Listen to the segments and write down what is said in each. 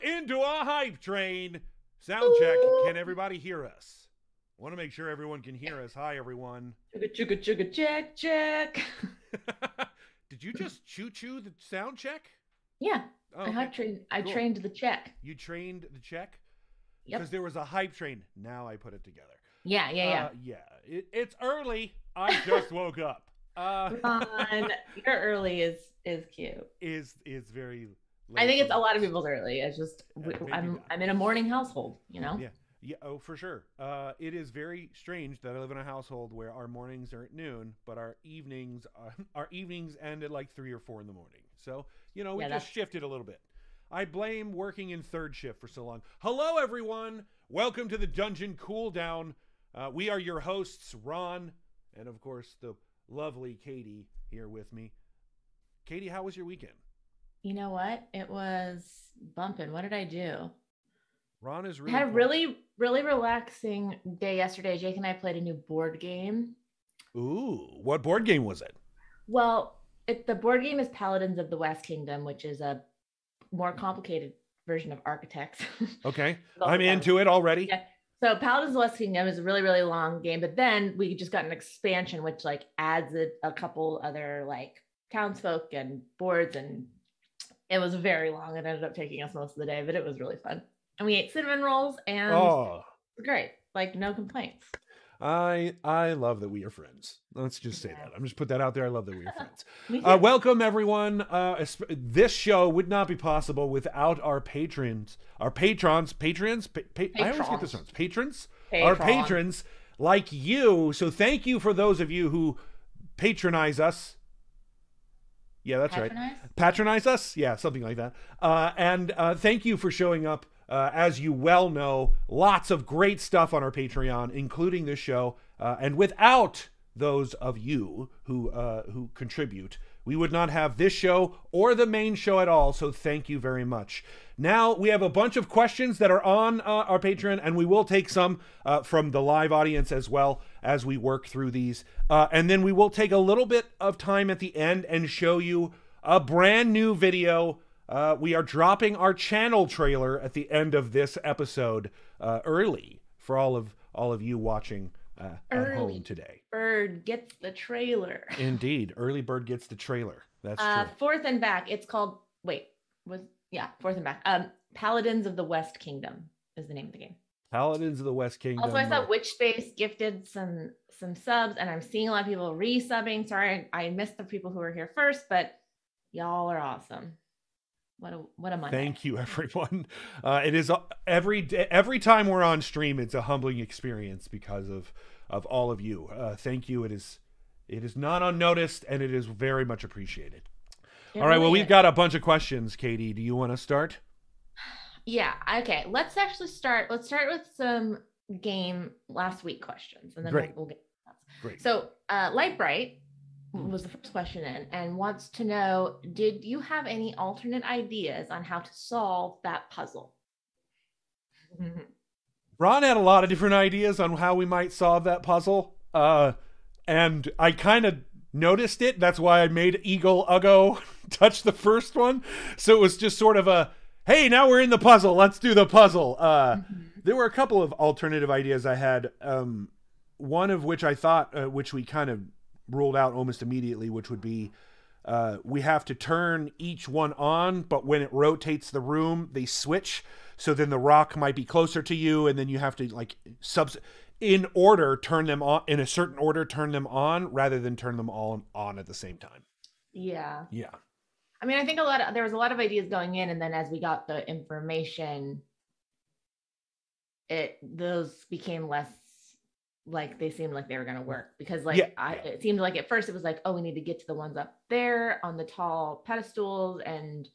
into a hype train. Sound check. Can everybody hear us? I want to make sure everyone can hear us. Hi, everyone. Chugga, chugga, chugga, check, check. Did you just choo-choo the sound check? Yeah. Oh, okay. I trained the check. You trained the check? Yep. Because there was a hype train. Now I put it together. Yeah. It's early. I just woke up. Ron, your early is cute. Is very late. I think it's a lot of people's early. It's just I'm in a morning household, you know? Yeah, oh, for sure. It is very strange that I live in a household where our mornings are at noon, but our evenings end at like 3 or 4 in the morning. So, we just shifted a little bit. I blame working in third shift for so long. Hello, everyone. Welcome to the Dungeon Cooldown. We are your hosts, Ron, and of course, the lovely Katie here with me. Katie, how was your weekend? You know what? It was bumping. What did I do? Ron is really had a really relaxing day yesterday. Jake and I played a new board game. Ooh, what board game was it? Well, the board game is Paladins of the West Kingdom, which is a more complicated version of Architects. Okay, I'm into it already. Yeah. So Paladins of the West Kingdom is a really, really long game, but then we just got an expansion, which like adds a couple other like townsfolk and boards, and it was very long. It ended up taking us most of the day, but it was really fun. And we ate cinnamon rolls, and it was great. Like, no complaints. I love that we are friends. Let's just say that. I'm just put that out there. I love that we are friends. Welcome, everyone. This show would not be possible without our patrons. I always get this wrong. Patrons? Our patrons like you. So thank you for those of you who patronize us. Yeah, that's right. Patronize us? Yeah, something like that. And thank you for showing up. As you well know, lots of great stuff on our Patreon, including this show. And without those of you who contribute, we would not have this show or the main show at all. So thank you very much. Now we have a bunch of questions that are on our Patreon, and we will take some from the live audience as well as we work through these. And then we will take a little bit of time at the end and show you a brand new video. We are dropping our channel trailer at the end of this episode early for all of you watching at home today. Bird gets the trailer. Indeed, early bird gets the trailer. That's true. Fourth and Back. It's called. Fourth and Back. Paladins of the West Kingdom is the name of the game. Paladins of the West Kingdom. Also, I saw Witchspace gifted some subs, and I'm seeing a lot of people resubbing. Sorry, I missed the people who were here first, but y'all are awesome. What a Monday. Thank you, everyone. It is every time we're on stream, it's a humbling experience because of all of you. Thank you. It is not unnoticed, and it is very much appreciated. All right. Well, we've got a bunch of questions. Katie, do you want to start? Yeah. Okay. Let's actually start. Let's start with some game last week questions, and then we'll get that. Great. So, Light Bright was the first question in, and wants to know, did you have any alternate ideas on how to solve that puzzle? Ron had a lot of different ideas on how we might solve that puzzle, and I kind of noticed it. That's why I made Eagle Uggo touch the first one. So it was just sort of a, hey, now we're in the puzzle, let's do the puzzle. There were a couple of alternative ideas I had, one of which I thought, which we kind of ruled out almost immediately, which would be we have to turn each one on, but when it rotates the room, they switch. So then the rock might be closer to you, and then you have to like in order turn them on, in a certain order turn them on, rather than turn them all on at the same time. Yeah. I mean, I think there was a lot of ideas going in, and then as we got the information, those became less like they seemed like they were going to work, because it seemed like at first it was like, oh, we need to get to the ones up there on the tall pedestals, and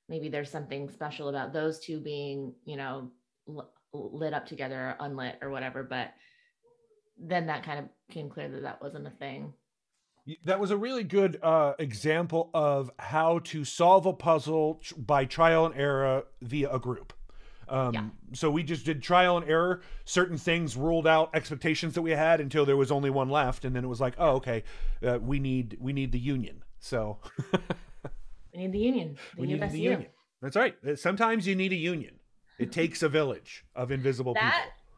maybe there's something special about those two being, lit up together or unlit or whatever. But then that kind of became clear that wasn't a thing. That was a really good example of how to solve a puzzle by trial and error via a group. So we just did trial and error. Certain things ruled out expectations that we had until there was only one left, and then it was like, oh, okay, we need the union. So we need the union. We need the union. That's right. Sometimes you need a union. It takes a village of invisible people.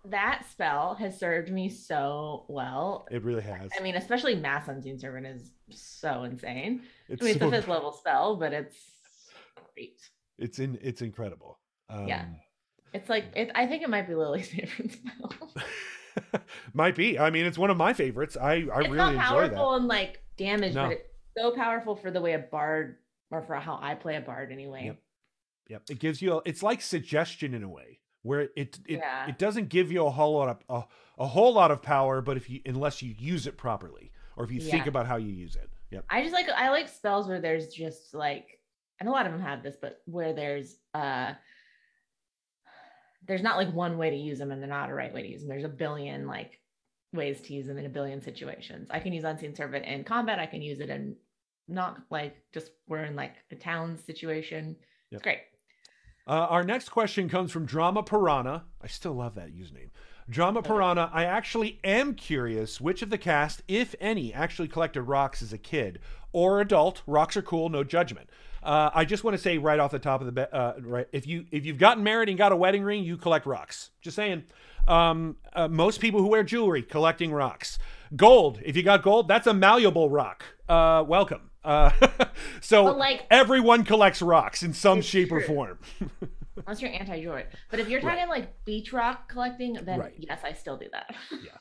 That spell has served me so well. It really has. I mean, especially Mass Unseen Servant is so insane. It's a 5th level spell, but it's great. It's incredible. Yeah. It's like, I think it might be Lily's favorite spell. Might be. I mean, it's one of my favorites. I really enjoy that. It's not powerful and like damage, but it's so powerful for the way a bard, or for how I play a bard anyway. Yep. It gives you it's like suggestion in a way, where it doesn't give you a whole lot of power, but unless you use it properly, or if you think about how you use it. Yep. I like spells where there's just like, and a lot of them have this, but where there's not like one way to use them and they're not a right way to use them. There's a billion like ways to use them in a billion situations. I can use Unseen Servant in combat. I can use it in not like just we're in like a town situation. Yep. It's great. Our next question comes from Drama Piranha. I still love that username. Drama Piranha. I actually am curious which of the cast, if any, actually collected rocks as a kid or adult. Rocks are cool, no judgment. I just want to say right off the top of the right, if you've gotten married and got a wedding ring, you collect rocks. Just saying. Most people who wear jewelry collecting rocks. Gold. If you got gold, that's a malleable rock. Welcome. So like, everyone collects rocks in some shape or form. Unless you're anti-jewelry. But if you're talking like beach rock collecting, then yes, I still do that. Yeah.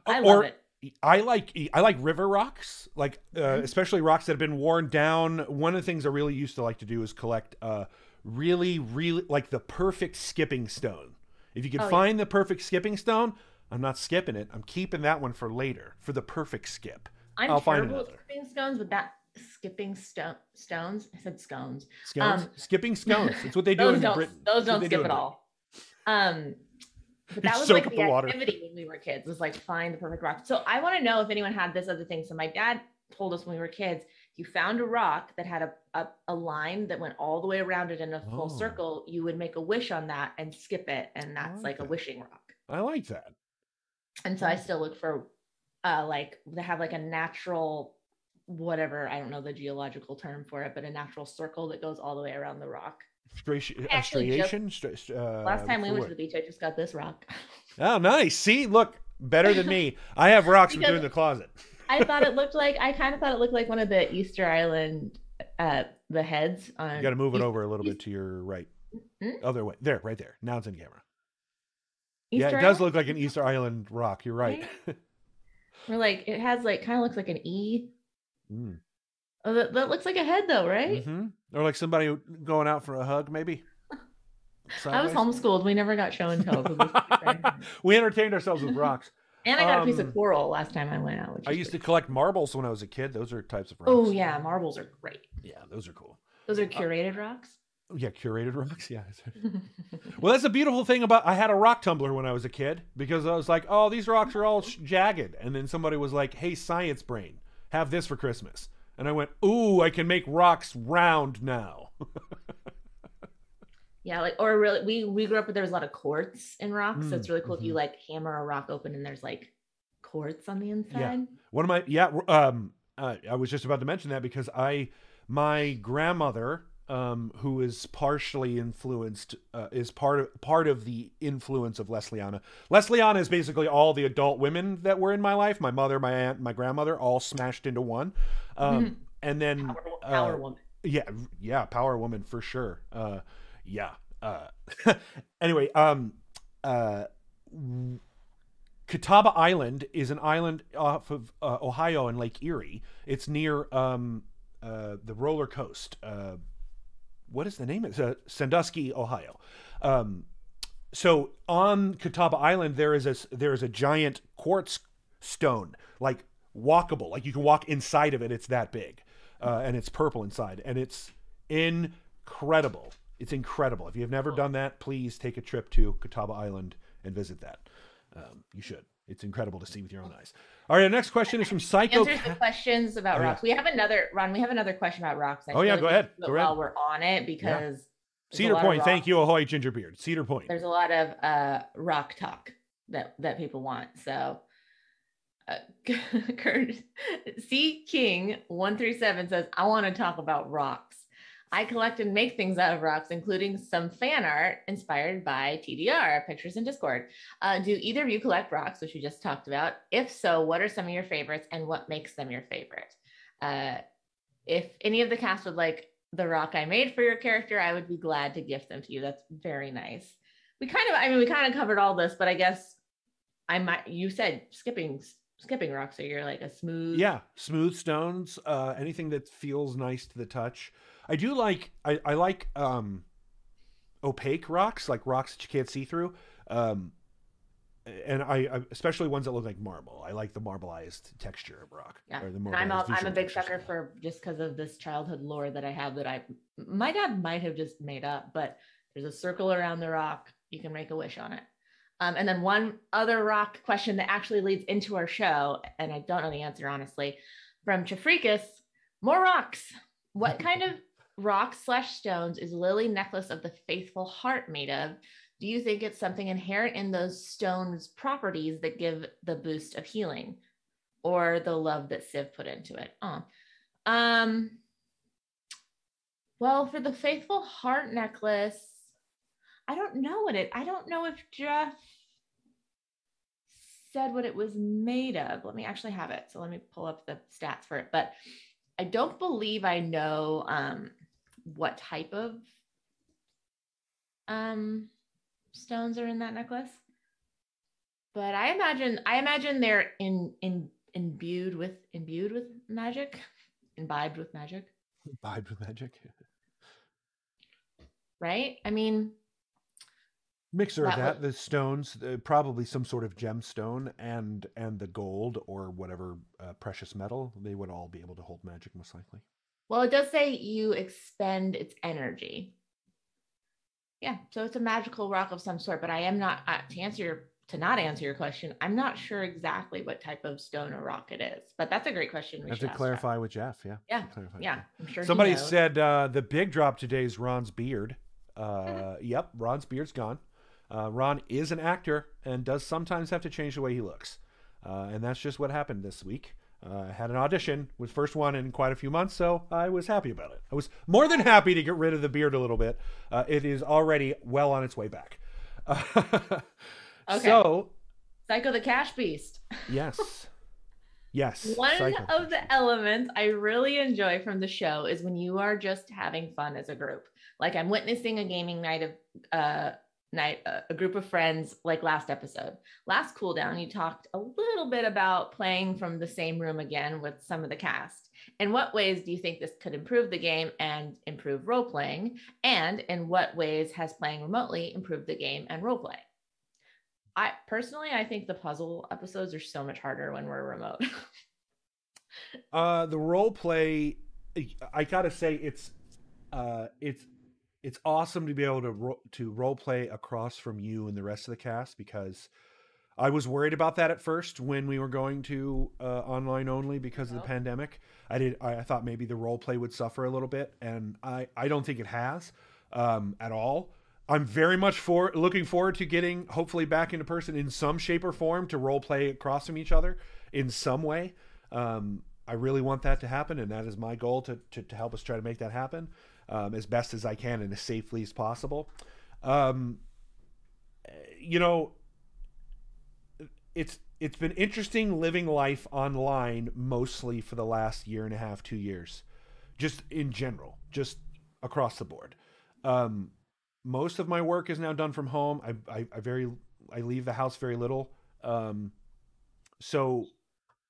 I love it. I like river rocks, like especially rocks that have been worn down. One of the things I really used to like to do is collect really like the perfect skipping stone. If you can find the perfect skipping stone, I'm not skipping it. I'm keeping that one for later, for the perfect skip. I'll find another. Skipping stones, but that skipping stones. I said scones. Scones. Skipping scones. It's what they do in Britain. Those don't skip at all. But that was like the activity when we were kids, was like find the perfect rock. So I want to know if anyone had this other thing. So my dad told us when we were kids, you found a rock that had a line that went all the way around it in a full circle. You would make a wish on that and skip it. And that's like a wishing rock. I like that. And so I still look for like they have like a natural, whatever, I don't know the geological term for it, but a natural circle that goes all the way around the rock. Striation? Last time we went to the beach, I just got this rock. Oh, nice. See, look, better than me. I have rocks between the closet. I kind of thought it looked like one of the Easter Island, the heads. You got to move it over a little bit to your right. Other way. There, right there. Now it's in camera. Easter Island? Does look like an Easter Island rock. You're right. Or like, it has like, kind of looks like an E. Oh, that looks like a head though, right? Or like somebody going out for a hug, maybe. I was homeschooled. We never got show and tell. We entertained ourselves with rocks. And I got a piece of coral last time I went out. I used to collect marbles when I was a kid. Those are types of rocks. Oh yeah, marbles are great. Yeah, those are cool. Those are curated rocks? Yeah, curated rocks. Yeah. Well, that's a beautiful thing about, I had a rock tumbler when I was a kid, because I was like, oh, these rocks are all jagged. And then somebody was like, hey, science brain, have this for Christmas. And I went, ooh, I can make rocks round now. Yeah, like, or really, we grew up with, there was a lot of quartz in rocks. So it's really cool if you like hammer a rock open and there's like quartz on the inside. I was just about to mention that because my grandmother, who is partially influenced, is part of the influence of Lesliana. Lesliana is basically all the adult women that were in my life. My mother, my aunt, my grandmother, all smashed into one. And then power woman. Yeah, power woman for sure. Anyway, Catawba Island is an island off of Ohio and Lake Erie. It's near the roller coast. What is the name? It's Sandusky, Ohio. So on Catawba Island, there is a giant quartz stone, like walkable, like you can walk inside of it. It's that big, and it's purple inside, and it's incredible. It's incredible. If you've never done that, please take a trip to Catawba Island and visit that. You should. It's incredible to see with your own eyes. All right, our next question is from Psycho. Answers the questions about rocks. We have another, Ron, we have another question about rocks. Go ahead. While we're on it, because Cedar Point, thank you, Ahoy Gingerbeard. Cedar Point. There's a lot of rock talk that people want. So Kurt C King 137 says, I want to talk about rocks. I collect and make things out of rocks, including some fan art inspired by TDR, pictures in Discord. Do either of you collect rocks, which we just talked about? If so, what are some of your favorites and what makes them your favorite? If any of the cast would like the rock I made for your character, I would be glad to gift them to you. That's very nice. We kind of covered all this, but I guess you said skipping rocks, so you're like a smooth stones, anything that feels nice to the touch. I do like I like opaque rocks, like rocks that you can't see through, and I especially ones that look like marble. I like the marbleized texture of rock. Yeah, I'm a big sucker for, just because of this childhood lore that I have that my dad might have just made up, but there's a circle around the rock. You can make a wish on it. And then one other rock question that actually leads into our show, and I don't know the answer, honestly, from Chafrikas, more rocks. What kind of rock/stones is Lily Necklace of the Faithful Heart made of? Do you think it's something inherent in those stones' properties that give the boost of healing, or the love that Civ put into it? Well, for the Faithful Heart necklace, I don't know if Jeff said what it was made of. Let me actually have it. So let me pull up the stats for it. But I don't believe I know what type of stones are in that necklace. But I imagine they're imbued with magic. Imbibed with magic. Imbibed with magic. Right? I mean, mixer of that, the stones, probably some sort of gemstone, and the gold or whatever precious metal, they would all be able to hold magic most likely. Well, it does say you expend its energy. Yeah, so it's a magical rock of some sort, but I am not, to not answer your question, I'm not sure exactly what type of stone or rock it is, but that's a great question. We have to clarify with Jeff. Yeah. I'm sure somebody said the big drop today is Ron's beard. Yep, Ron's beard's gone. Ron is an actor and does sometimes have to change the way he looks. And that's just what happened this week. I had an audition, was first one in quite a few months, so I was happy about it. I was more than happy to get rid of the beard a little bit. It is already well on its way back. Okay. So, Psycho the Cash Beast. Yes. One of the elements I really enjoy from the show is when you are just having fun as a group. Like I'm witnessing a gaming night of a group of friends, like last episode. Last Cooldown, you talked a little bit about playing from the same room again with some of the cast. In what ways do you think this could improve the game and improve role-playing? And in what ways has playing remotely improved the game and role-playing? I think the puzzle episodes are so much harder when we're remote. The role-play, I gotta say, it's awesome to be able to role play across from you and the rest of the cast, because I was worried about that at first when we were going to online only because of the pandemic. I thought maybe the role play would suffer a little bit, and I don't think it has at all. I'm very much looking forward to getting hopefully back into person in some shape or form to role play across from each other in some way. I really want that to happen, and that is my goal to help us try to make that happen. As best as I can and as safely as possible. It's been interesting living life online mostly for the last year and a half, 2 years, just in general, just across the board. Most of my work is now done from home. I leave the house very little. So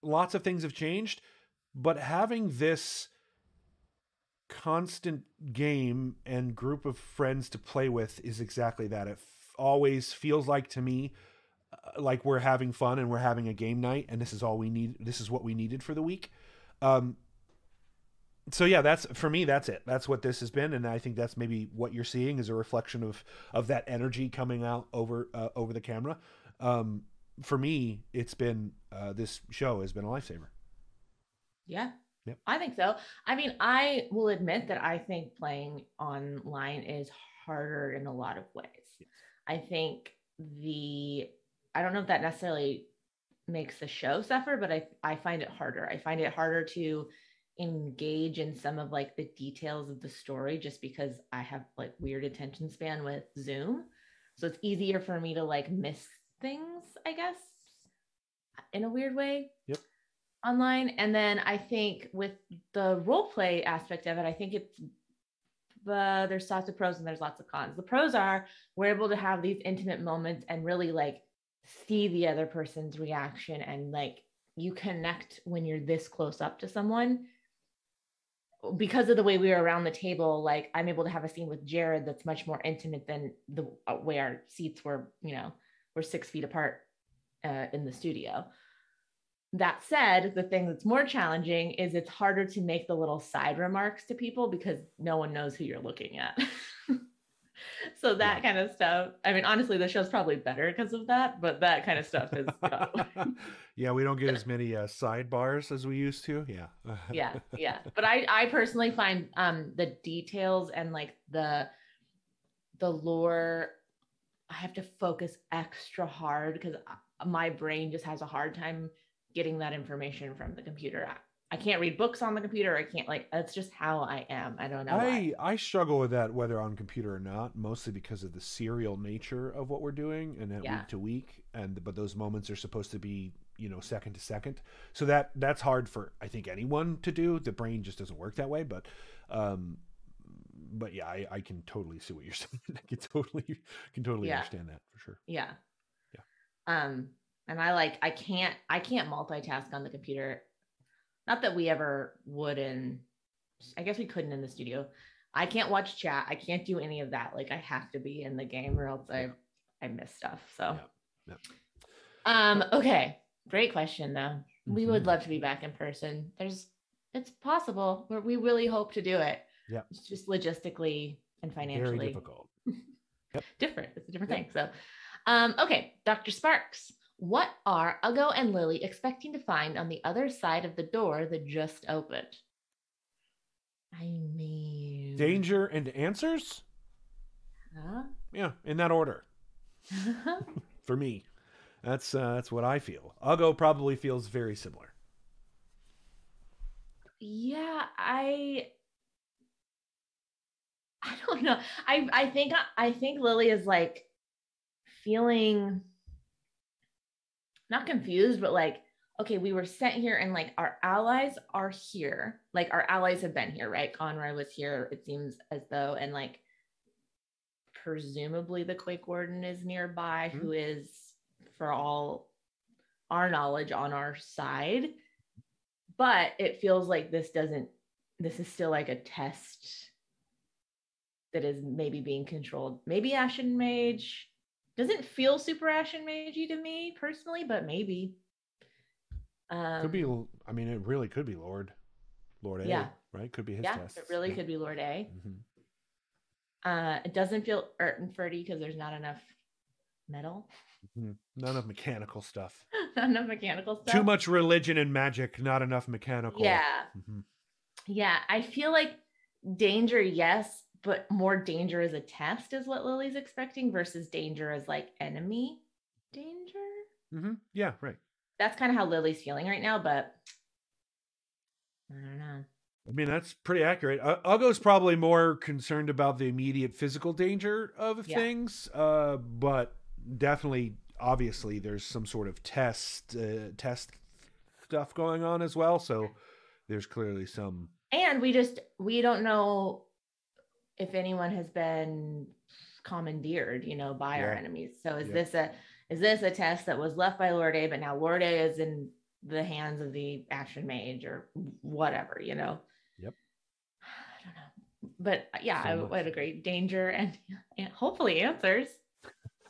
lots of things have changed, but having this constant game and group of friends to play with is exactly that. It always feels like to me like we're having fun and we're having a game night, and this is all we need. This is what we needed for the week. So yeah, that's for me. That's it. That's what this has been, and I think that's maybe what you're seeing is a reflection of that energy coming out over the camera. For me, it's been this show has been a lifesaver. Yeah. Yep. I think so. I mean, I will admit that I think playing online is harder in a lot of ways. Yes. I think I don't know if that necessarily makes the show suffer, but I find it harder. I find it harder to engage in some of like the details of the story just because I have like weird attention span with Zoom. So it's easier for me to like miss things, I guess, in a weird way. Yep. Online. And then I think with the role play aspect of it, I think it's there's lots of pros and there's lots of cons. The pros are we're able to have these intimate moments and really like see the other person's reaction, and like you connect when you're this close up to someone. Because of the way we were around the table, like I'm able to have a scene with Jared that's much more intimate than the way our seats were, we're 6 feet apart in the studio. That said, the thing that's more challenging is it's harder to make the little side remarks to people because no one knows who you're looking at. So that kind of stuff. I mean, honestly, the show's probably better because of that, but that kind of stuff is. Yeah, we don't get as many sidebars as we used to. Yeah. Yeah. But I personally find the details and like the lore, I have to focus extra hard because my brain just has a hard time getting that information from the computer. I can't read books on the computer. I can't that's just how I am. I don't know. I struggle with that whether on computer or not, mostly because of the serial nature of what we're doing and week to week. But those moments are supposed to be, second to second. So that's hard for, I think, anyone to do. The brain just doesn't work that way. But yeah, I can totally see what you're saying. I can totally understand that for sure. Yeah. And I can't multitask on the computer. Not that we ever would I guess we couldn't in the studio. I can't watch chat. I can't do any of that. Like I have to be in the game or else I miss stuff. So, okay. Great question though. Mm-hmm. We would love to be back in person. It's possible, but we really hope to do it. Yeah. It's just logistically and financially very difficult. Different. It's a different thing. So, okay. Dr. Sparks. What are Uggo and Lily expecting to find on the other side of the door that just opened? I mean... Danger and answers? Huh? Yeah, in that order. For me. That's what I feel. Uggo probably feels very similar. Yeah, I don't know. I think Lily is like feeling... not confused, but like, okay, we were sent here and like our allies are here. Like our allies have been here, right? Conroy was here, it seems as though, and like presumably the Quake Warden is nearby, who is, for all our knowledge, on our side. But it feels like this is still like a test that is maybe being controlled. Maybe Ashen Mage. Doesn't feel super Ashen Magey to me personally, but maybe. Could be. I mean, it really could be Lord A. Right? Could be his test. It really could be Lord A. Mm-hmm. It doesn't feel Ertenferdy because there's not enough metal. Mm-hmm. Not enough mechanical stuff. Not enough mechanical stuff. Too much religion and magic, not enough mechanical. Yeah. Mm-hmm. Yeah, I feel like danger, yes, but more danger as a test is what Lily's expecting versus danger as like enemy danger. Mm-hmm. Yeah, right. That's kind of how Lily's feeling right now, but I don't know. I mean, that's pretty accurate. Uggo's probably more concerned about the immediate physical danger of things, but definitely, obviously, there's some sort of test stuff going on as well. So there's clearly some. And we don't know if anyone has been commandeered, by our enemies. So is this a test that was left by Lord A, but now Lord A is in the hands of the Ashen Mage or whatever, Yep. I don't know. But yeah, I would agree. Danger and hopefully answers.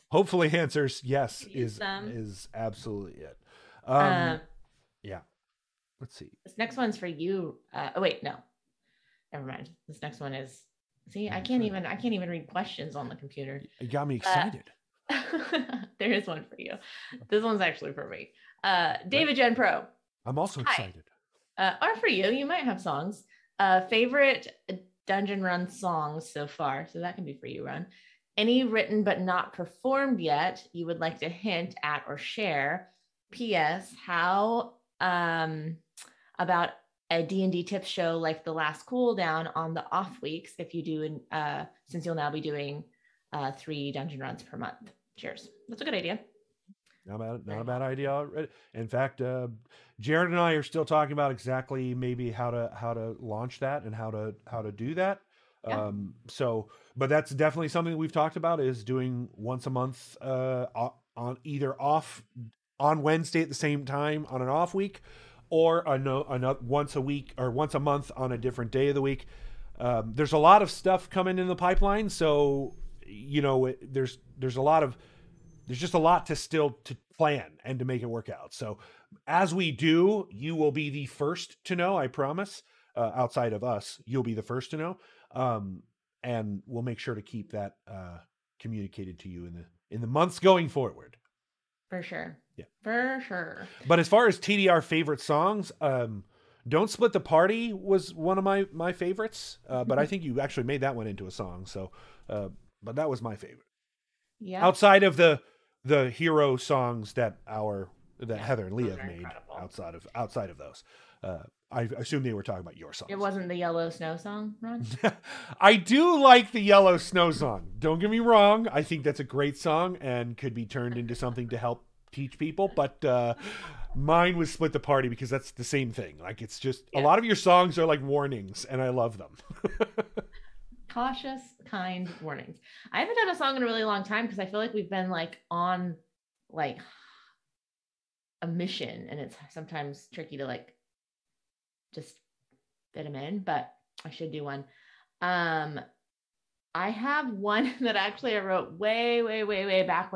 Hopefully answers, yes, is absolutely it. Yeah. Let's see. This next one's for you. Oh wait, no. Never mind. This next one is I can't even read questions on the computer. You got me excited. There is one for you. This one's actually for me. David Gen Pro. I'm also excited. Or for you. You might have songs. Favorite dungeon run songs so far. So that can be for you, Ron. Any written but not performed yet you would like to hint at or share. P.S. How about a D&D tips show like the last Cooldown on the off weeks if you do, since you'll now be doing 3 dungeon runs per month. Cheers. That's a good idea. Not a bad idea. In fact, Jared and I are still talking about exactly maybe how to launch that and how to do that. Yeah. But that's definitely something we've talked about, is doing once a month on either off on Wednesday at the same time on an off week, or once a week or once a month on a different day of the week. There's a lot of stuff coming in the pipeline, so there's just a lot to plan and to make it work out. So as we do, you will be the first to know, I promise. Outside of us, you'll be the first to know. And we'll make sure to keep that communicated to you in the months going forward. For sure. Yeah. For sure. But as far as TDR favorite songs, Don't Split the Party was one of my favorites. But I think you actually made that one into a song. So, but that was my favorite. Yeah. Outside of the hero songs that Heather and Leah have made, incredible. outside of those, I assume they were talking about your songs. It wasn't the Yellow Snow song, Ron? I do like the Yellow Snow song. Don't get me wrong. I think that's a great song and could be turned into something to help teach people. But mine was Split the Party because that's the same thing. Like, it's just a lot of your songs are like warnings, and I love them. Cautious, kind warnings. I haven't done a song in a really long time because I feel like we've been like on like a mission, and it's sometimes tricky to like just fit them in, but I should do one. I have one that actually I wrote way back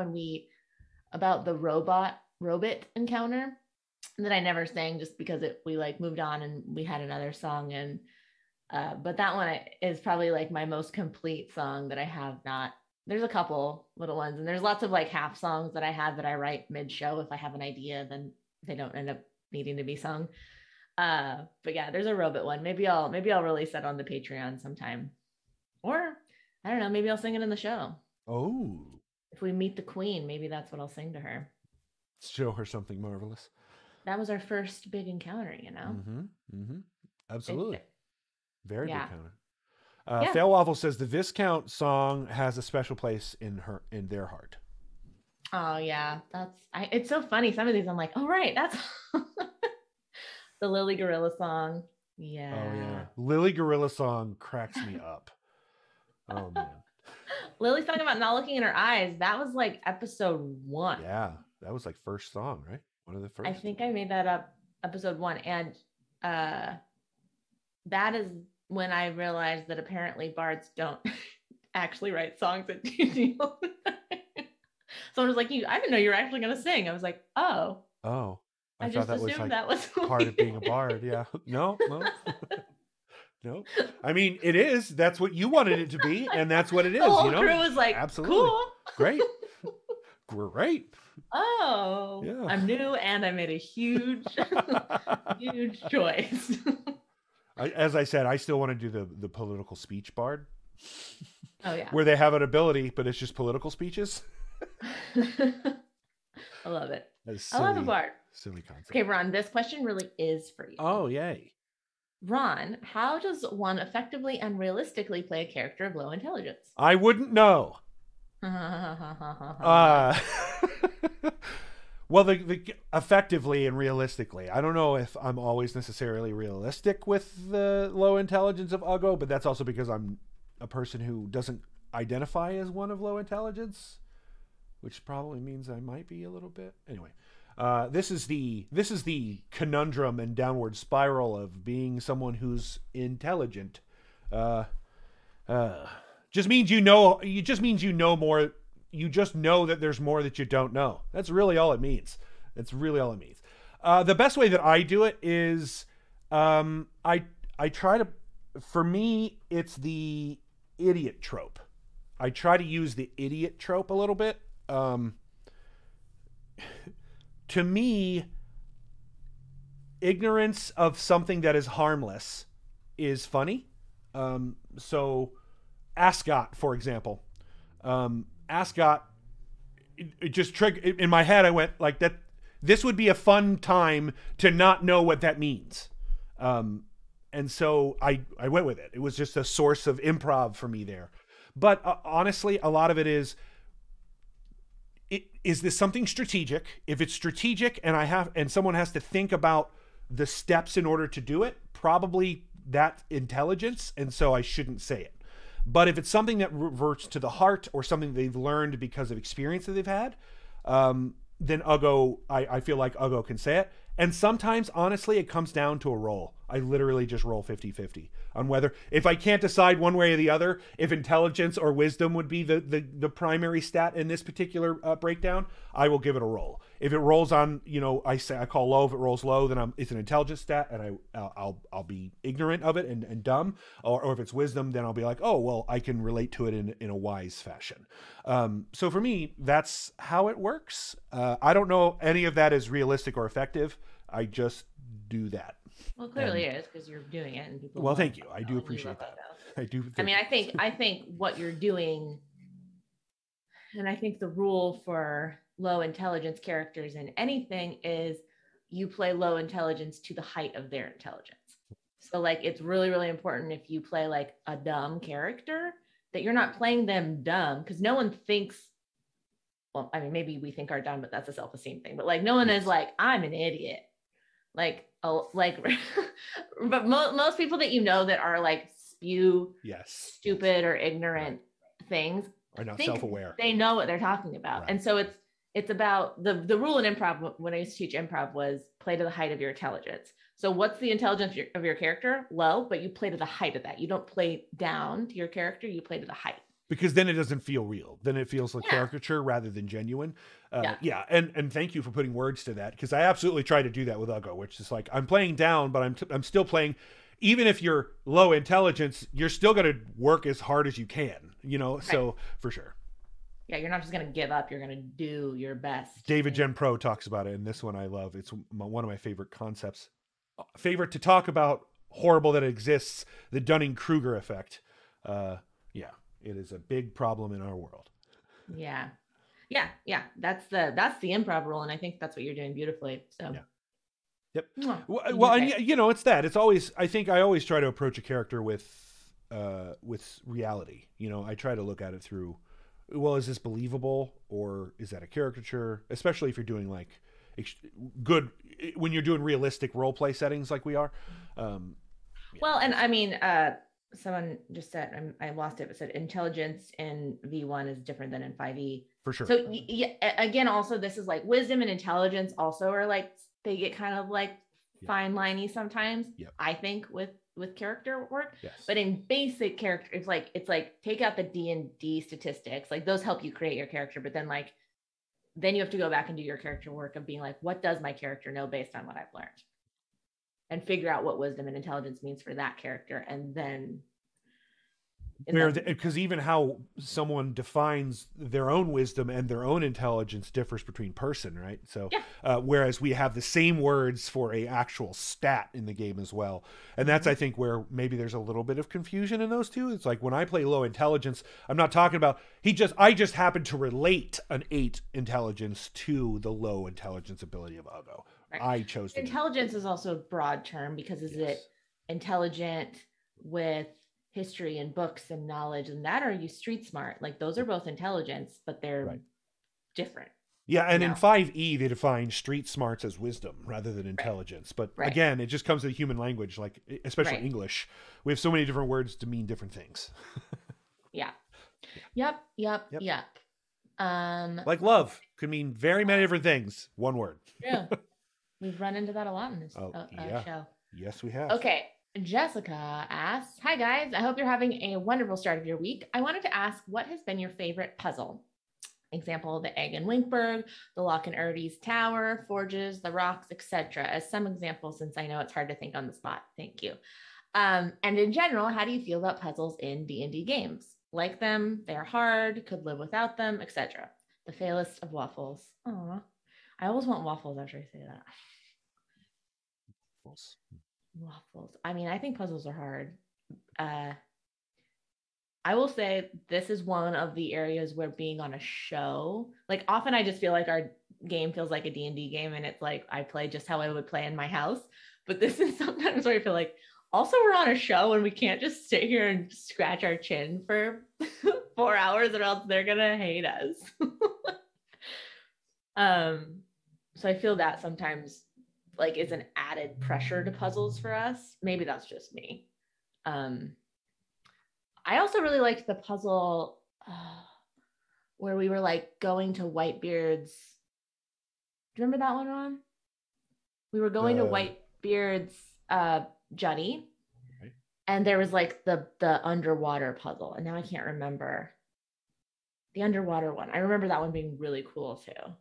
about the robot encounter that I never sang just because we like moved on and we had another song, and but that one is probably like my most complete song that I have not. There's a couple little ones, and there's lots of like half songs that I have that I write mid-show. If I have an idea, then they don't end up needing to be sung. But yeah, there's a robot one. Maybe I'll release that on the Patreon sometime, or I don't know, maybe I'll sing it in the show. Oh, if we meet the queen, maybe that's what I'll sing to her. Show her something marvelous. That was our first big encounter, Absolutely. Very big encounter. Yeah. Fail Waffle says the Viscount song has a special place in their heart. Oh yeah, it's so funny. Some of these I'm like, oh right, that's the Lily Gorilla song. Yeah. Oh yeah, Lily Gorilla song cracks me up. Oh man. Lily's talking about not looking in her eyes. That was like episode 1. Yeah, that was like first song, right? One of the first. I think I made that up episode 1, and that is when I realized that apparently bards don't actually write songs that do. Someone was like, I didn't know you were actually going to sing. I was like, oh. I just assumed that was part of being a bard. Yeah. No. No. I mean, it is. That's what you wanted it to be, and that's what it is. The whole crew was like, absolutely. Cool. Great. Oh, yeah. I'm new, and I made a huge, huge choice. As I said, I still want to do the political speech bard. Oh yeah. Where they have an ability, but it's just political speeches. I love it. Silly, I love a bard. Silly concept. Okay, Ron, this question really is for you. Oh, yay. Ron, how does one effectively and realistically play a character of low intelligence? I wouldn't know. Well, the effectively and realistically, I don't know if I'm always necessarily realistic with the low intelligence of Uggo, but that's also because I'm a person who doesn't identify as one of low intelligence, which probably means I might be a little bit. Anyway, this is the conundrum and downward spiral of being someone who's intelligent. Just means you know more. You just know that there's more that you don't know. That's really all it means. The best way that I do it is I try to, for me, it's the idiot trope. I try to use the idiot trope a little bit. To me, ignorance of something that is harmless is funny. So Ascot, for example. Ascot, it just triggered in my head. I went like that. This would be a fun time to not know what that means. And so I went with it. It was just a source of improv for me there. But honestly, a lot of it is this something strategic? If it's strategic and someone has to think about the steps in order to do it, probably that intelligence. And so I shouldn't say it. But if it's something that reverts to the heart or something they've learned because of experience that they've had, then Uggo, I feel like Uggo can say it. And sometimes, honestly, it comes down to a roll. I literally just roll 50-50 on whether, if I can't decide one way or the other, if intelligence or wisdom would be the primary stat in this particular breakdown, I will give it a roll. If it rolls on, I call low. If it rolls low, then it's an intelligence stat, and I'll be ignorant of it and dumb. Or if it's wisdom, then I'll be like, oh, well, I can relate to it in a wise fashion. So for me, that's how it works. I don't know any of that is realistic or effective. I just do that. Well, clearly it is, because you're doing it, and people. Well, thank you. I do appreciate that. I do. I mean, I think what you're doing, and I think the rule for low intelligence characters in anything is you play low intelligence to the height of their intelligence. So, like, it's really, really important if you play like a dumb character that you're not playing them dumb, because no one thinks. Well, I mean, maybe we think are dumb, but that's a self-esteem thing. But like, no one is like, I'm an idiot. But most people that that are like spew stupid or ignorant things are not self-aware. They know what they're talking about. Right. And so it's about the rule in improv when I used to teach improv was play to the height of your intelligence. So what's the intelligence of your character? Low, but you play to the height of that. You don't play down to your character, you play to the height. Because then it doesn't feel real. Then it feels like caricature rather than genuine. And thank you for putting words to that, because I absolutely try to do that with Uggo, which is like, I'm playing down, but I'm still playing. Even if you're low intelligence, you're still going to work as hard as you can, Right. So for sure. Yeah, you're not just going to give up. You're going to do your best. David Gen Pro talks about it, and this one I love. It's one of my favorite concepts. Favorite to talk about, horrible that it exists, the Dunning-Kruger effect. It is a big problem in our world. Yeah. That's the improv rule, and I think that's what you're doing beautifully. So. Yeah. Yep. Well, and it's that. It's always. I think I always try to approach a character with reality. I try to look at it through. Well, is this believable, or is that a caricature? Especially if you're doing like good, when you're doing realistic role play settings like we are. Well, and I mean. Someone just said, I lost it, but said intelligence in V1 is different than in 5e. For sure. So again, also this is like wisdom and intelligence also are like, they get kind of like fine liney sometimes, I think with character work. Yes. But in basic character, it's like take out the D&D statistics, like those help you create your character, but then you have to go back and do your character work of being like, what does my character know based on what I've learned? And figure out what wisdom and intelligence means for that character. And then because even how someone defines their own wisdom and their own intelligence differs between person, right? So whereas we have the same words for a actual stat in the game as well. And that's, I think, where maybe there's a little bit of confusion in those two. It's like when I play low intelligence, I'm not talking about I just happen to relate an 8 intelligence to the low intelligence ability of Uggo. Right. I chose to. Intelligence is also a broad term, because is it intelligent with history and books and knowledge, and that, or are you street smart? Like those are both intelligence, but they're different. Yeah, and in 5e they define street smarts as wisdom rather than intelligence. But again, it just comes to the human language, like especially English. We have so many different words to mean different things. Yep. Like love could mean very many different things. One word. Yeah. We've run into that a lot in this show. Yes, we have. Okay. Jessica asks, hi guys, I hope you're having a wonderful start of your week. I wanted to ask, what has been your favorite puzzle? Example, the egg in Winkberg, the lock in Erdy's tower, forges, the rocks, etc. As some examples, since I know it's hard to think on the spot. Thank you. And in general, how do you feel about puzzles in D&D games? Like them, they're hard, could live without them, etc. The failest of waffles. Aw. I always want waffles after I say that. Waffles. I mean, I think puzzles are hard. I will say this is one of the areas where being on a show, like often I just feel like our game feels like a D&D game, and it's like I play just how I would play in my house. But this is sometimes where I feel like, Also, we're on a show and we can't just sit here and scratch our chin for 4 hours or else they're gonna hate us. So I feel that sometimes like is an added pressure to puzzles for us. Maybe that's just me. I also really liked the puzzle where we were like going to Whitebeard's. Do you remember that one, Ron? We were going to Whitebeard's Juddy, right. And there was like the underwater puzzle, and now I can't remember the underwater one. I remember that one being really cool too. I'm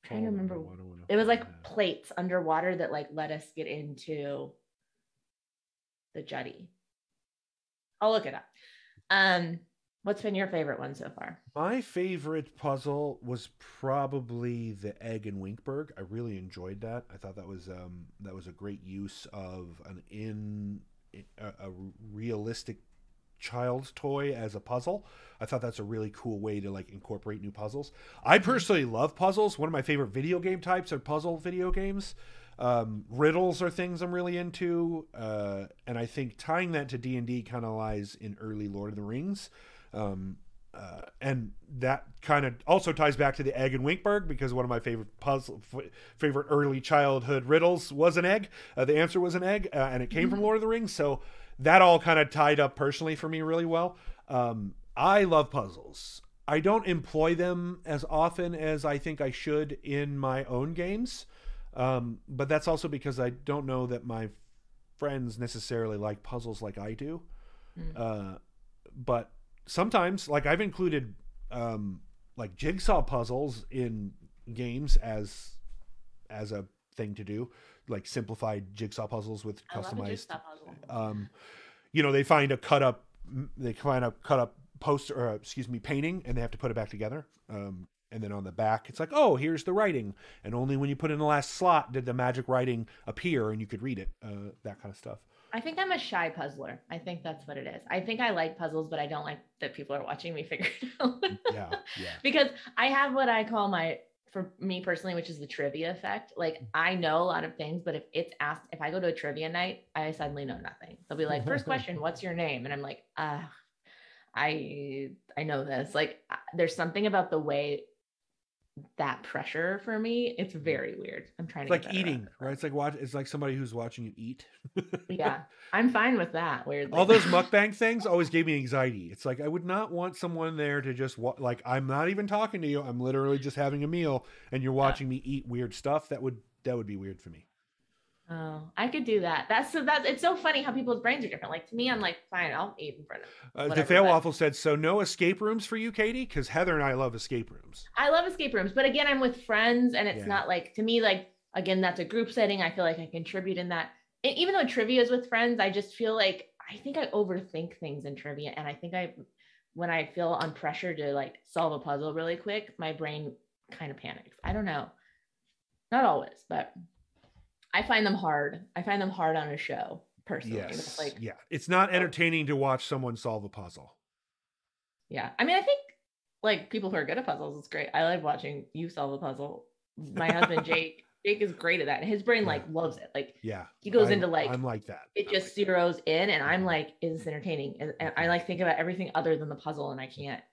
trying to remember. It was like plates underwater that like let us get into the Juddy. I'll look it up. What's been your favorite one so far? My favorite puzzle was probably the egg in Winkberg. I really enjoyed that. I thought that was a great use of a realistic child's toy as a puzzle. I thought that's a really cool way to like incorporate new puzzles. I personally love puzzles. One of my favorite video game types are puzzle video games. Riddles are things I'm really into, and I think tying that to D&D kind of lies in early Lord of the Rings. And that kind of also ties back to the egg in Winkberg, because one of my favorite early childhood riddles was an egg. The answer was an egg, and it came from Lord of the Rings. So that all kind of tied up personally for me really well. I love puzzles. I don't employ them as often as I think I should in my own games. But that's also because I don't know that my friends necessarily like puzzles like I do. But sometimes, like I've included like jigsaw puzzles in games as a thing to do, like simplified jigsaw puzzles with customized. They find a cut up poster, or painting, and they have to put it back together. And then on the back, it's like, oh, here's the writing. And only when you put in the last slot did the magic writing appear and you could read it. That kind of stuff. I think I'm a shy puzzler. I think that's what it is. I think I like puzzles, but I don't like that people are watching me figure it out. Yeah. Because I have what I call for me personally, which is the trivia effect. Like I know a lot of things, but if I go to a trivia night, I suddenly know nothing. They'll be like, first question, what's your name? And I'm like, I know this. Like there's something about the way that pressure for me, it's very weird. I'm trying to like eating, right? It's like somebody who's watching you eat. Yeah, I'm fine with that. Weirdly, all those mukbang things always gave me anxiety. It's like I would not want someone there to just like I'm not even talking to you. I'm literally just having a meal, and you're watching me eat weird stuff. That would be weird for me. Oh, I could do that. That's it's so funny how people's brains are different. Like to me, I'm like, fine, I'll eat in front of the Fail Waffle said, so no escape rooms for you, Katie? Because Heather and I love escape rooms. I love escape rooms, but again, I'm with friends, and it's not like, to me, like, again, that's a group setting. I feel like I contribute in that. Even though trivia is with friends, I just feel like, I think I overthink things in trivia. And I think when I feel on pressure to like solve a puzzle really quick, my brain kind of panics. I don't know. Not always, but I find them hard. I find them hard on a show, personally. Yes. It's not entertaining to watch someone solve a puzzle. Yeah. I mean, I think like people who are good at puzzles, it's great. I like watching you solve a puzzle. My husband, Jake is great at that. And his brain like loves it. Like he goes into like, I'm like that. It just zeroes in, and I'm like, is this entertaining? And I like think about everything other than the puzzle, and I can't.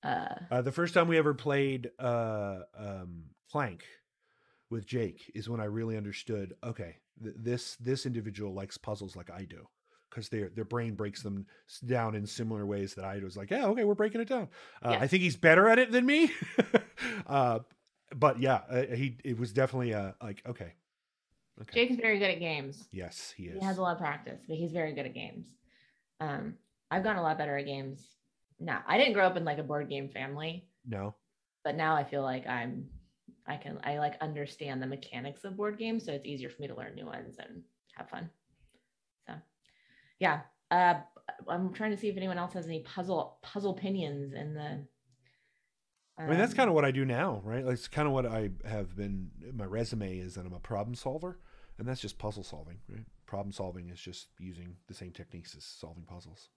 The first time we ever played Plank with Jake is when I really understood, okay, this individual likes puzzles like I do, because their brain breaks them down in similar ways that I was like, yeah, okay, we're breaking it down. I think he's better at it than me. But yeah, it was definitely like, okay. Jake's very good at games. Yes, he is. He has a lot of practice, but he's very good at games. I've gotten a lot better at games now. I didn't grow up in like a board game family. No. But now I feel like I like understand the mechanics of board games, so it's easier for me to learn new ones and have fun. So yeah. I'm trying to see if anyone else has any puzzle opinions in the I mean, that's kind of what I do now, right? It's kind of what I have been. My resume is that I'm a problem solver, and that's just puzzle solving, right? Problem solving is just using the same techniques as solving puzzles.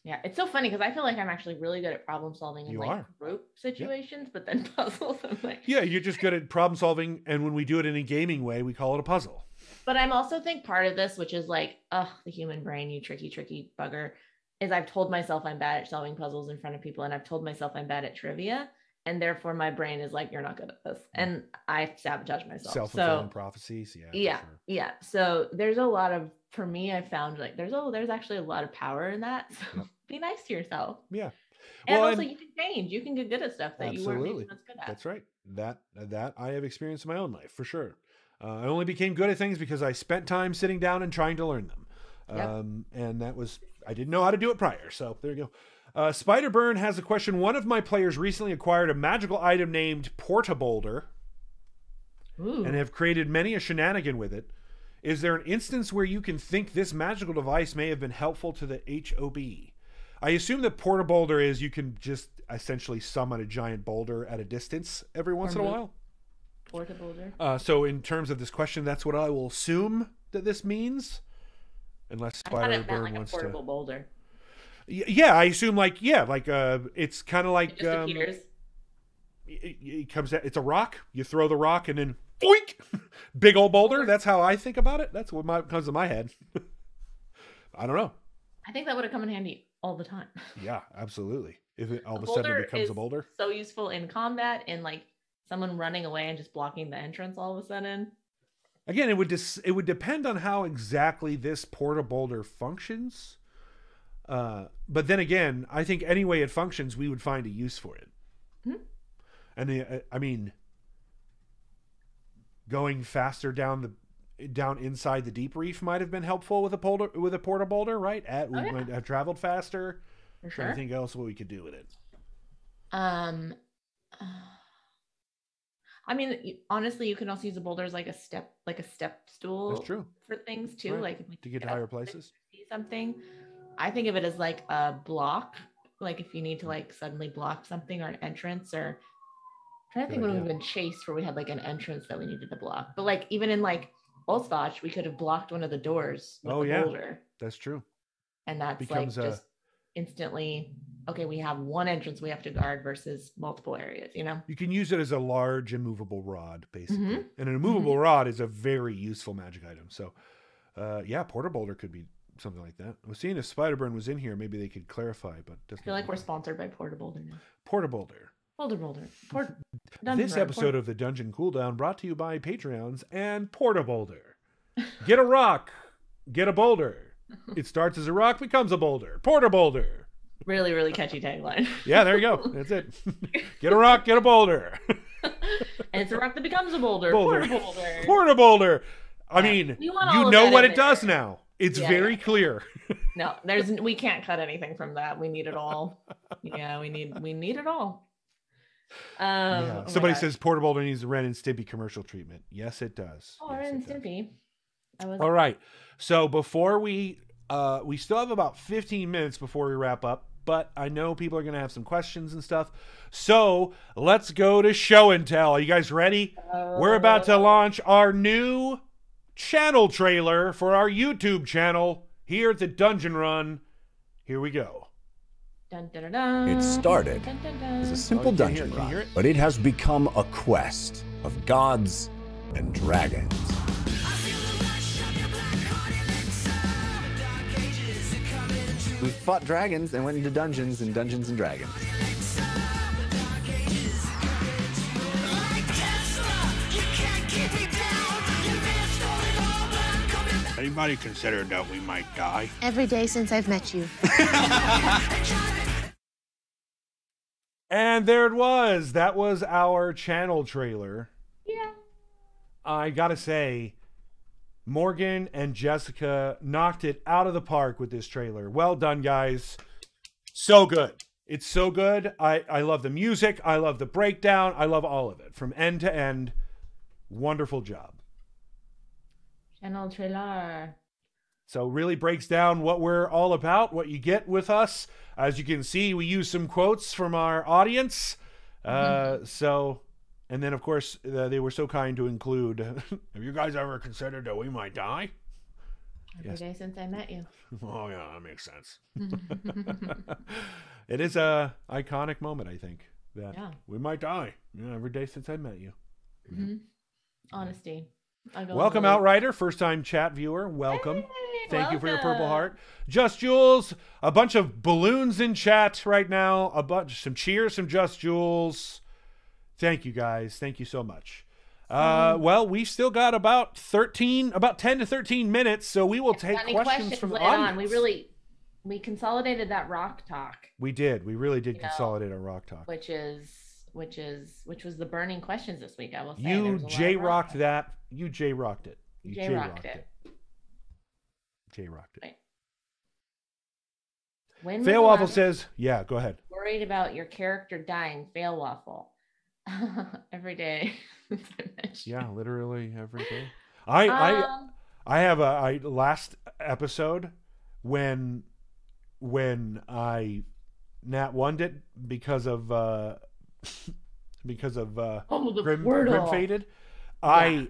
Yeah, it's so funny because I feel like I'm actually really good at problem solving in group situations, but then puzzles, I'm like... Yeah, you're just good at problem solving, and when we do it in a gaming way, we call it a puzzle. But I'm also think part of this, which is like, the human brain, you tricky bugger, is I've told myself I'm bad at solving puzzles in front of people, and I've told myself I'm bad at trivia, and therefore my brain is like, you're not good at this, and I sabotage myself. Self-fulfilling prophecies. Yeah. Yeah. So there's a lot of, for me, I found like there's actually a lot of power in that. So be nice to yourself. Yeah. And also you can change. You can get good at stuff that you weren't maybe as good at. That's right. That I have experienced in my own life for sure. I only became good at things because I spent time sitting down and trying to learn them. And that was, I didn't know how to do it prior. So there you go. Spiderburn has a question. One of my players recently acquired a magical item named Portaboulder and have created many a shenanigan with it. Is there an instance where you can think this magical device may have been helpful to the HOB? I assume that Portaboulder is you can just essentially summon a giant boulder at a distance every once in a while. Portaboulder. So in terms of this question, that's what I will assume that this means. Unless Spiderburn wants to. Portable boulder. Yeah, I assume it's kind of like it just appears. It comes out, it's a rock. You throw the rock and then boink, big old boulder. That's how I think about it. That's what comes to my head. I don't know. I think that would have come in handy all the time. Yeah, absolutely. If it all of a sudden it becomes a boulder. So useful in combat, and like someone running away and just blocking the entrance all of a sudden. Again, it would depend on how exactly this Portaboulder functions. But then again, I think any way it functions, we would find a use for it. And I mean, going faster down inside the deep reef might have been helpful with a Portaboulder, right? We might have traveled faster. For sure. Anything else what we could do with it? I mean, honestly, you can also use a boulder as like a step stool. That's true. For things too, right. like to get to higher places. See something. I think of it as like a block, like if you need to like suddenly block something or an entrance, or I'm trying to think when we've been chased where we had like an entrance that we needed to block. But like even in like Oldspotch, we could have blocked one of the doors with the boulder. That's true. And that's becomes like just instantly, okay, we have one entrance we have to guard versus multiple areas, you know? You can use it as a large immovable rod, basically. And an immovable rod is a very useful magic item. So, Portaboulder could be something like that. I was seeing if Spiderburn was in here, maybe they could clarify, but I feel like we're sponsored by Portaboulder now. Portaboulder. This episode of the Dungeon Cooldown brought to you by Patreons and Portaboulder. Get a rock, get a boulder. It starts as a rock, becomes a boulder. Portaboulder. Really, really catchy tagline. Yeah, there you go. That's it. Get a rock, get a boulder. And it's a rock that becomes a boulder. Portaboulder. Portaboulder. I mean, you know what it does now. It's very clear. No, we can't cut anything from that. We need it all. Yeah, we need it all. Somebody says Portaboulder needs a Ren and Stimpy commercial treatment. Yes, it does. Oh, Ren and Stimpy. All right. So before we still have about 15 minutes before we wrap up, but I know people are going to have some questions and stuff. So let's go to show and tell. Are you guys ready? We're about to launch our new channel trailer for our YouTube channel here at the Dungeon Run. Here we go. Dun, dun, dun, dun. It started as a simple dungeon run, but it has become a quest of gods and dragons. We fought dragons and went into dungeons and Dungeons and Dragons. Anybody considered that we might die? Every day since I've met you. And there it was. That was our channel trailer. Yeah. I gotta say, Morgan and Jessica knocked it out of the park with this trailer. Well done, guys. So good. It's so good. I love the music. I love the breakdown. I love all of it from end to end. Wonderful job. Channel trailer. So really breaks down what we're all about, what you get with us. As you can see, we use some quotes from our audience. And then, of course, they were so kind to include, have you guys ever considered that we might die? Every day since I met you. Oh, yeah, that makes sense. It is a iconic moment, I think, that we might die. Yeah, every day since I met you. Honesty. Welcome, Outrider, first-time chat viewer. Welcome. Hey, Thank you for your Purple Heart. Just Jules, a bunch of balloons in chat right now. Some cheers from Just Jules. Thank you, guys. Thank you so much. Well, we've still got about 10 to 13 minutes, so we will take questions from the audience. We consolidated that rock talk. We did. We really did consolidate our rock talk. Which was the burning questions this week, I will say. You J-rocked that. You J-rocked it. You J-rocked it. J-rocked it. Right. Fail Waffle says, yeah, go ahead. Worried about your character dying, Fail Waffle. Every day. Yeah, literally every day. I have a last episode when I Nat 1'd it because of Grim Fated. Yeah.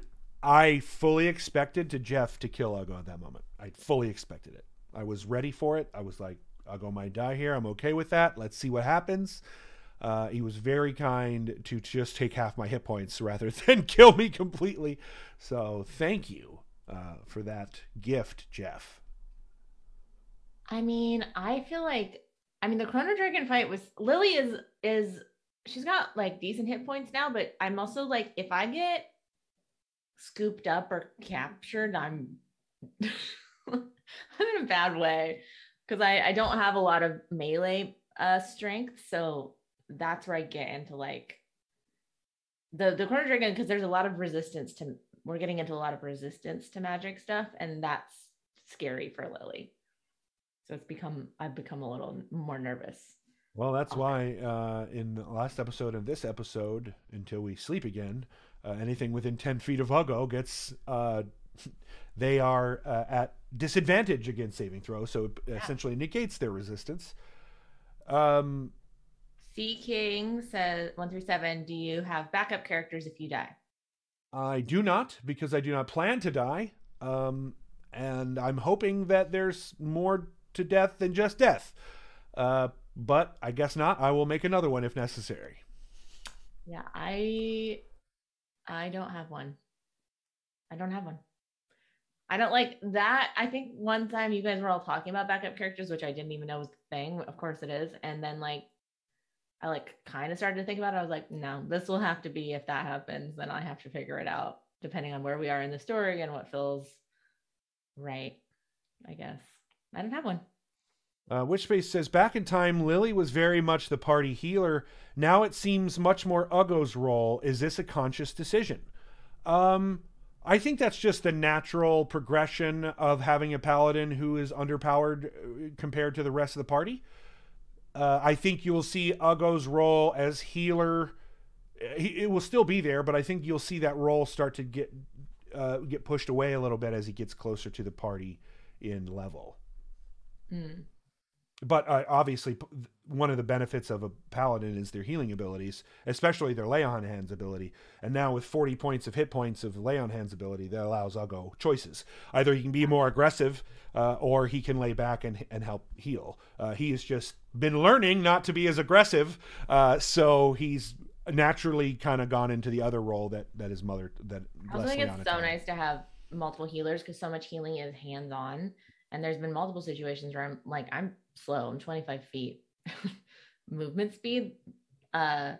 I fully expected Jeff to kill Uggo at that moment. I fully expected it. I was ready for it. I was like, Uggo might die here. I'm okay with that. Let's see what happens. He was very kind to just take half my hit points rather than kill me completely. So thank you for that gift, Jeff. I mean, I feel like, the Chrono Dragon fight was, Lily is she's got like decent hit points now, but I'm also like, if I get scooped up or captured, I'm in a bad way because I don't have a lot of melee strength. So that's where I get into like the Chrono Dragon, because there's a lot of resistance to, we're getting into a lot of resistance to magic stuff, and that's scary for Lily. So I've become a little more nervous. Well, that's why in the last episode and this episode, until we sleep again, anything within 10 feet of Uggo gets, they are at disadvantage against saving throws, so it essentially negates their resistance. C King says 1 through 7, do you have backup characters if you die? I do not, because I do not plan to die. And I'm hoping that there's more to death than just death. But I guess not. I will make another one if necessary. Yeah, I don't have one. I don't have one. I don't like that. I think one time you guys were all talking about backup characters, which I didn't even know was a thing. Of course it is. And then I kind of started to think about it. I was like, no, this will have to be, if that happens, then I have to figure it out depending on where we are in the story and what feels right, I guess. I don't have one. Witchface says, back in time, Lily was very much the party healer. Now it seems much more Uggo's role. Is this a conscious decision? I think that's just the natural progression of having a paladin who is underpowered compared to the rest of the party. I think you will see Uggo's role as healer. It will still be there, but I think you'll see that role start to get pushed away a little bit as he gets closer to the party in level. But obviously, one of the benefits of a paladin is their healing abilities, especially their lay on hands ability. And now with 40 points of hit points of lay on hands ability, that allows Uggo choices. Either he can be more aggressive, or he can lay back and help heal. He has just been learning not to be as aggressive, so he's naturally kind of gone into the other role that his mother. I also think it's so nice to have multiple healers, because so much healing is hands on. And there's been multiple situations where I'm slow. I'm 25 feet movement speed. I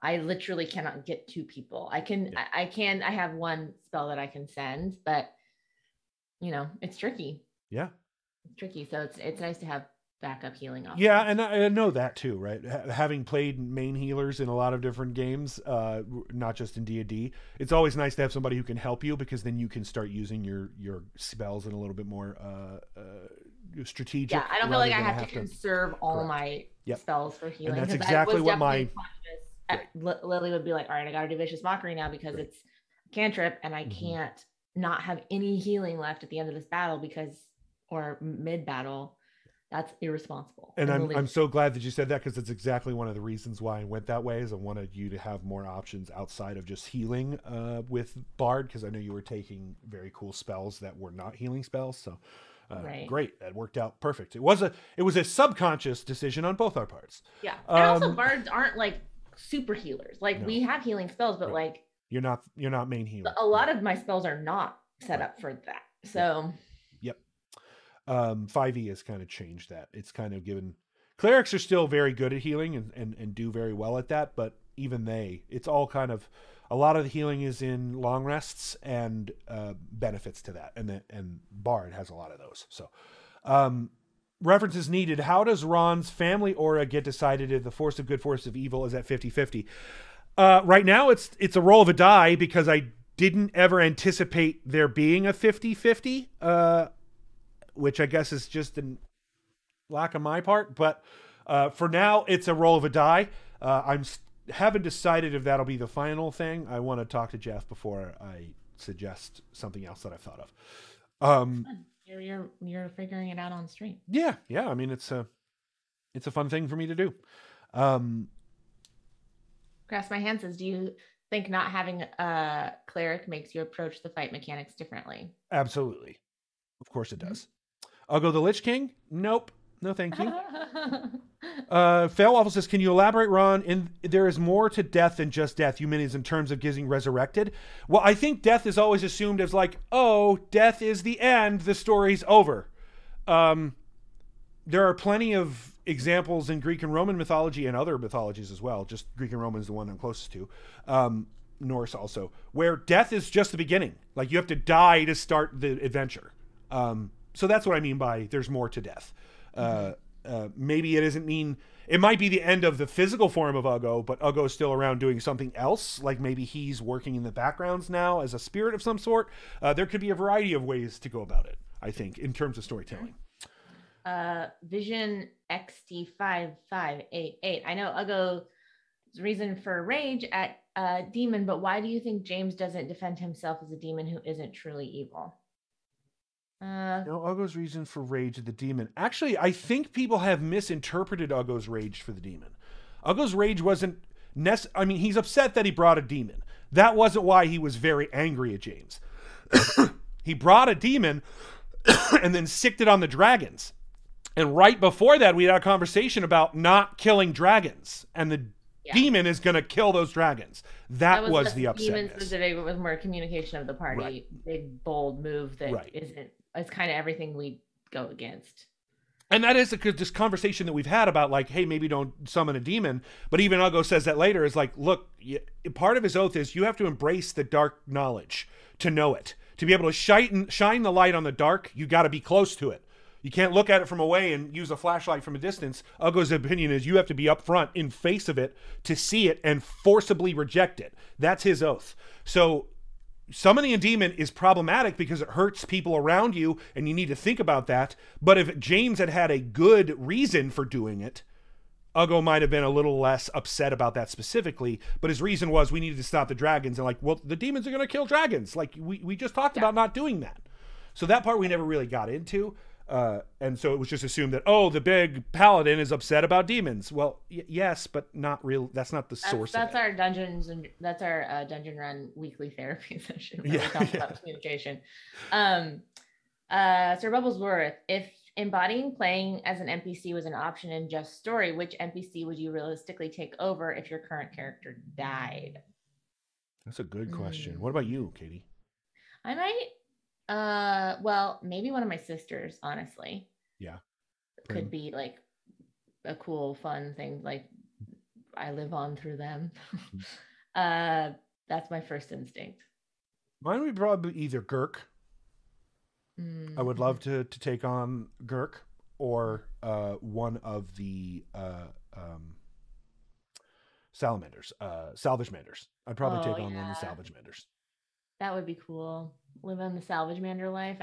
literally cannot get to people. I have one spell that I can send, but it's tricky. Yeah. It's tricky. So it's nice to have backup healing options. Yeah. And I know that too, right? Having played main healers in a lot of different games, not just in D&D, it's always nice to have somebody who can help you, because then you can start using your spells in a little bit more strategic. Yeah, I don't feel like I have to conserve all my spells for healing. And that's exactly what my Lily would be like, all right, I got to do Vicious Mockery now because it's a cantrip, and I can't not have any healing left at the end of this battle or mid battle. That's irresponsible. And I'm so glad that you said that, because that's exactly one of the reasons why I went that way, is I wanted you to have more options outside of just healing with Bard, because I know you were taking very cool spells that were not healing spells. So great, that worked out perfect. It was a subconscious decision on both our parts. Yeah, and also Bards aren't like super healers. We have healing spells, but You're not main healer. A lot of my spells are not set up for that. So. Yep. 5e has kind of changed that. It's kind of given clerics are still very good at healing and do very well at that, but even it's all kind of, a lot of the healing is in long rests and benefits to that, and Bard has a lot of those. So references needed. How does Ron's family aura get decided if the force of good, force of evil is at 50-50? Right now it's a roll of a die, because I didn't ever anticipate there being a 50-50, which I guess is just a lack on my part. But for now, it's a roll of a die. Haven't decided if that'll be the final thing. I want to talk to Jeff before I suggest something else that I've thought of. You're figuring it out on stream. Yeah. I mean, it's a fun thing for me to do. Grass My Hand says, do you think not having a cleric makes you approach the fight mechanics differently? Absolutely. Of course it does. I'll go the Lich King. Nope. No, thank you. Fail Waffle says, can you elaborate, Ron? There is more to death than just death. You mean is in terms of getting resurrected? Well, I think death is always assumed as like, oh, death is the end. The story's over. There are plenty of examples in Greek and Roman mythology and other mythologies as well. Just Greek and Roman is the one I'm closest to. Norse also, where death is just the beginning. Like you have to die to start the adventure. So that's what I mean by there's more to death. Maybe it might be the end of the physical form of Uggo, but Uggo is still around doing something else. Like maybe he's working in the backgrounds now as a spirit of some sort. There could be a variety of ways to go about it, I think, in terms of storytelling. Vision XT5588. I know Uggo's reason for rage at demon, but why do you think James doesn't defend himself as a demon who isn't truly evil? Uggo's reason for rage at the demon. Actually, I think people have misinterpreted Uggo's rage for the demon. Uggo's rage wasn't I mean, he's upset that he brought a demon. That wasn't why he was very angry at James. He brought a demon and then sicked it on the dragons. And right before that, we had a conversation about not killing dragons. And the demon is going to kill those dragons. That was the upset. Demon specific, it was more communication of the party. Right. Big, bold move that isn't, it's kind of everything we go against. And that is this conversation that we've had about like, hey, maybe don't summon a demon. But even Uggo says that later is like, look, part of his oath is you have to embrace the dark knowledge to know it. To be able to shine the light on the dark, you got to be close to it. You can't look at it from away and use a flashlight from a distance. Uggo's opinion is you have to be up front in face of it to see it and forcibly reject it. That's his oath. So summoning a demon is problematic because it hurts people around you and you need to think about that. But if James had a good reason for doing it, Uggo might have been a little less upset about that specifically, but his reason was we needed to stop the dragons. And like, well, the demons are going to kill dragons. Like we just talked about not doing that. So that part we never really got into. And so it was just assumed that, oh, the big paladin is upset about demons. Well, yes, but not real. That's not the source. That's our dungeon run weekly therapy session where we talk about communication. Sir Bubblesworth, if embodying playing as an NPC was an option in Just Story, which NPC would you realistically take over if your current character died? That's a good question. What about you, Katie? I might, well, maybe one of my sisters, honestly. Yeah. Could be like a cool, fun thing. Like I live on through them. That's my first instinct. Mine would probably be either Gurk. I would love to take on Gurk or one of the salamanders, salvage manders. I'd probably take on one of the salvage manders. That would be cool. Live on the salvage mander life.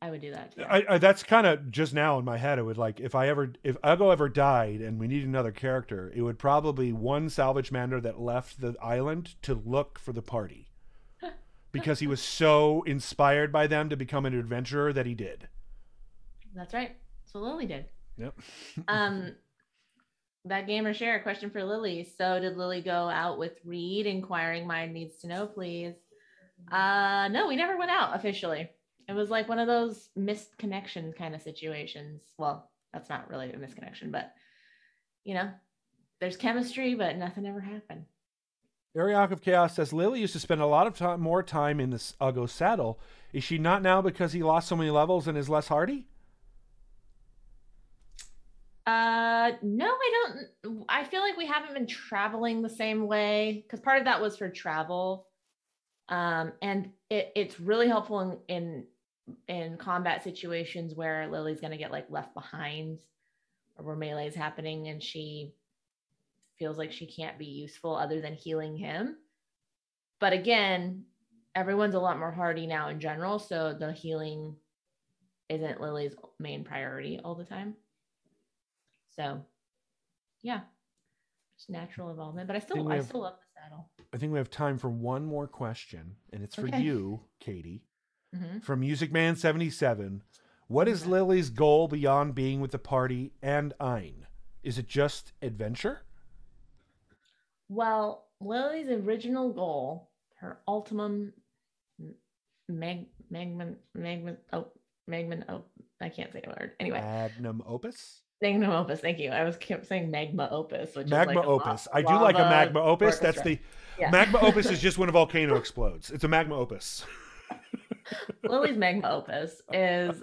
I would do that too. I that's kind of just now in my head. It would like if Uggo ever died and we need another character, it would probably one salvage mander that left the island to look for the party. Because he was so inspired by them to become an adventurer that he did. That's right. So Lily did. Yep. That gamer share, a question for Lily. So did Lily go out with Reed? Inquiring mind needs to know, please. No, we never went out officially. It was like one of those missed connection kind of situations. Well, that's not really a misconnection, but you know, there's chemistry, but nothing ever happened. Ariok of Chaos says, Lily used to spend a lot of more time in this Uggo saddle. Is she not now because he lost so many levels and is less hardy? No, I don't. I feel like we haven't been traveling the same way because part of that was for travel. And it's really helpful in combat situations where Lily's going to get like left behind or where melee is happening and she feels like she can't be useful other than healing him. But again, everyone's a lot more hardy now in general, so the healing isn't Lily's main priority all the time. So yeah, just natural involvement, but I still love the saddle. I think we have time for one more question, and it's for you, Katie. From Music Man 77. What is Lily's goal beyond being with the party and Ein? Is it just adventure? Well, Lily's original goal, her ultimum magnum opus? Magnum opus, thank you. I kept saying magma opus, which magma is like opus. I do like a magma opus. Orchestra. That's the magma opus is just when a volcano explodes. It's a magma opus. Lily's magma opus is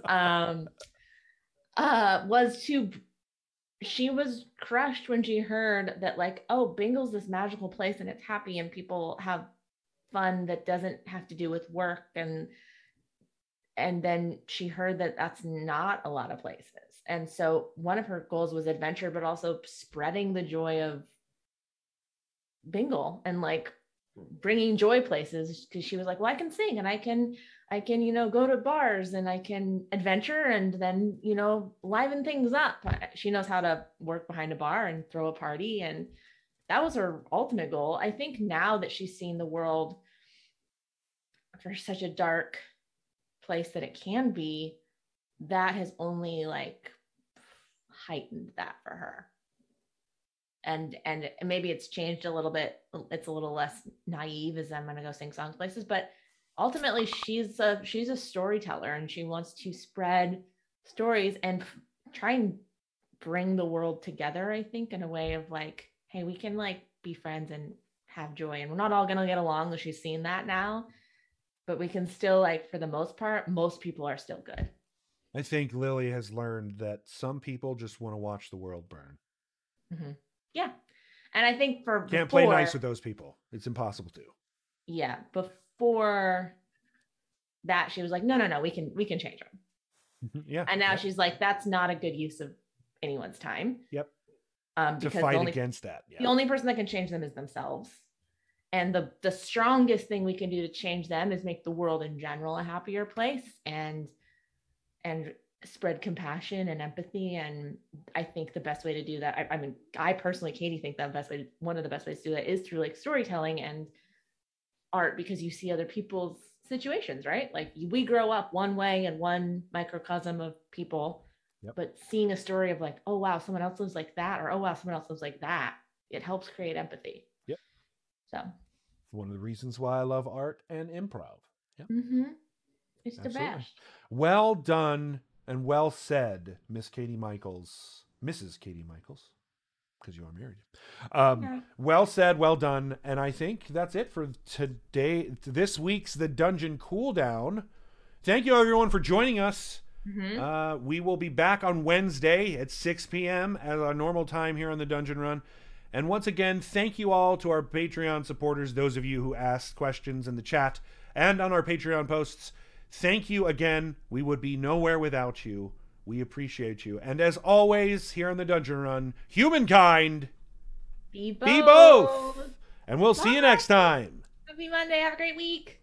she was crushed when she heard that like, oh, Bingle's this magical place and it's happy and people have fun that doesn't have to do with work, and then she heard that that's not a lot of places. And so one of her goals was adventure, but also spreading the joy of Bingle and like bringing joy places, because she was like, well, I can sing and I can, go to bars and I can adventure and then, liven things up. She knows how to work behind a bar and throw a party. And that was her ultimate goal. I think now that she's seen the world for such a dark place that it can be, that has only like heightened that for her. And maybe it's changed a little bit. It's a little less naive as I'm going to go sing songs places, but ultimately she's a storyteller and she wants to spread stories and try and bring the world together, I think, in a way of like, hey, we can like be friends and have joy, and we're not all going to get along, because she's seen that now, but we can still, like, for the most part, most people are still good. I think Lily has learned that some people just want to watch the world burn. Mm-hmm. Yeah. And I think can't play nice with those people. It's impossible to. Yeah. Before that, she was like, no, we can change them. Yeah. And now she's like, that's not a good use of anyone's time. Yep. To fight against that. Yeah. The only person that can change them is themselves. And the strongest thing we can do to change them is make the world in general a happier place and spread compassion and empathy. And I think the best way to do that, I personally, Katie, think that one of the best ways to do that is through like storytelling and art, because you see other people's situations, right? Like we grow up one way in one microcosm of people, yep. But seeing a story of like, oh wow, someone else lives like that, or oh wow, someone else lives like that, it helps create empathy. Yep. So one of the reasons why I love art and improv. Yep. Mm-hmm. It's absolutely the best. Well done and well said, Mrs. Katie Michaels, because you are married. Yeah. Well said, well done. And I think that's it for this week's The Dungeon Cooldown. Thank you, everyone, for joining us. Mm-hmm. We will be back on Wednesday at 6 p.m. at our normal time here on The Dungeon Run. And once again, thank you all to our Patreon supporters, those of you who asked questions in the chat and on our Patreon posts. Thank you again. We would be nowhere without you. We appreciate you. And as always, here on The Dungeon Run, humankind, be both. And we'll see you next time. Happy Monday. Have a great week.